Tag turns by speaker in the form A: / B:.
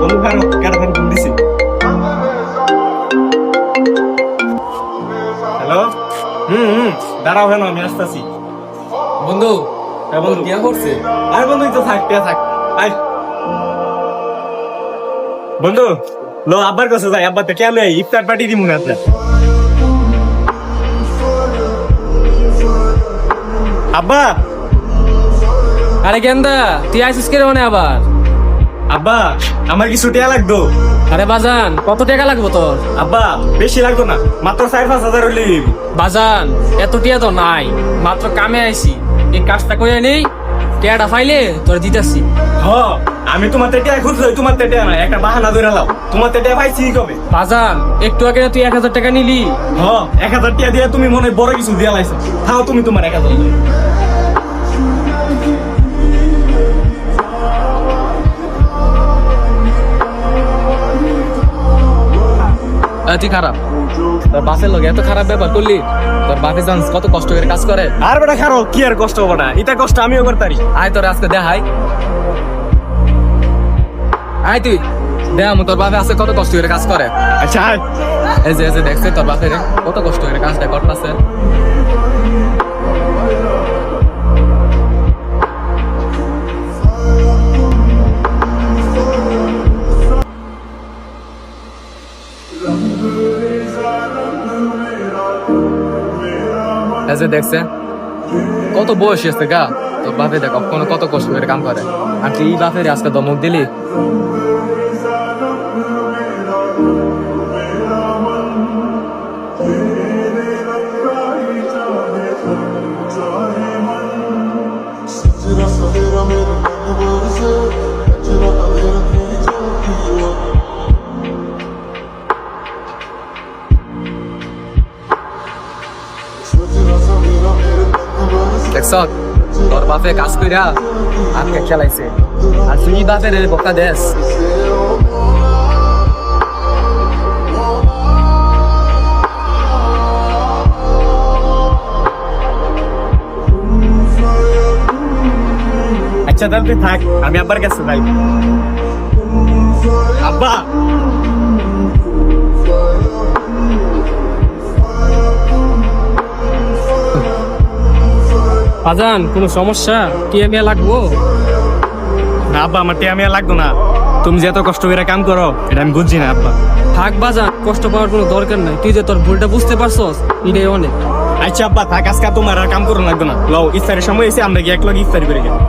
A: বন্ধু খানো কেটা ফোন দিছি। হ্যালো, দাঁড়াও কেন, আমি আসতেছি।
B: বন্ধু
A: হ্যাঁ বন্ধু,
B: বিয়া করছে।
A: আরে বন্ধু তো থাক, থাক। আয় বন্ধু, লো আব্বার কাছে যাই, আব্বা তো কেন ইফতার পার্টি দিমু না আপনার। আব্বা,
B: আরে গেন্দা তুই আইসিস কে মানে আবার?
A: আব্বা আমার কিছু টাকা লাগতো।
B: আরে বাজান কত টাকা লাগবে তোর?
A: আব্বা বেশি লাগতো না, মাত্র 4-5 হাজার হইলে।
B: বাজান এত টিয়া তো নাই, মাত্র কামে আইছি, এই কাজটা করে নেই, টিয়াটা ফাইলে তোর দিতেছি।
A: হ, আমি তোমার টেটা খুঁজছি, তোমার টেটা না, একটা বাহানা ধরে লাও, তোমার টেটা পাইছি কবে?
B: বাজান একটু আগে না তুই 1000 টাকা নিলি?
A: হ, 1000 টাকা দিয়ে তুমি মনে হয় বড় কিছু দিয়া লাইছো। খাও তুমি তোমার 1000।
B: তুই খারাপ, তোর বাপের লগে এত খারাপ ব্যবহার করলি? তোর বাপে জানিস কত কষ্ট করে কাজ করে?
A: আর বেটা খারো, কি আর কষ্ট হবো না, এটা কষ্ট আমিও করতারি।
B: আয় তোর আজকে দেখাই, আয় তুই দেখ তোর বাপে আজকে কত কষ্ট করে কাজ করে।
A: আচ্ছা আয়।
B: এই যে দেখছে তোর বাপের কত কষ্ট করে কাজটা করতেছে। এই যে দেখছে কত বয়স আছে গা, তোর বাপে দেখ কখনো কত কষ্ট করে কাম করে, আর তুই এই বাপের আজকে দমক দিলি। দেখছ তোর বাপে কাজ কইরা আমাকে খেলাইছে, আর তুই বাপের বোকা দেশ।
A: আচ্ছা তাহলে তুই থাক, আমি আব্বার কাছে যাই। আব্বা,
B: বাজান কোনো সমস্যা? টিয়া মিয়া লাগবো?
A: না আব্বা, আমার টিয়া মিয়া লাগতো না, তুমি যে এত কষ্ট করে কাম করো এটা আমি বুঝছি না আব্বা।
B: থাক বাজান, কষ্ট পাওয়ার কোনো দরকার নাই, তুই যে তোর ভুলটা বুঝতে পারছস এটাই অনেক।
A: আচ্ছা আব্বা থাক, আজকে তোমার আর কাম করো লাগতো না। লও ইফতারের সময় এসে আমরা গিয়ে এক লগে ইফতারি করে গেলাম।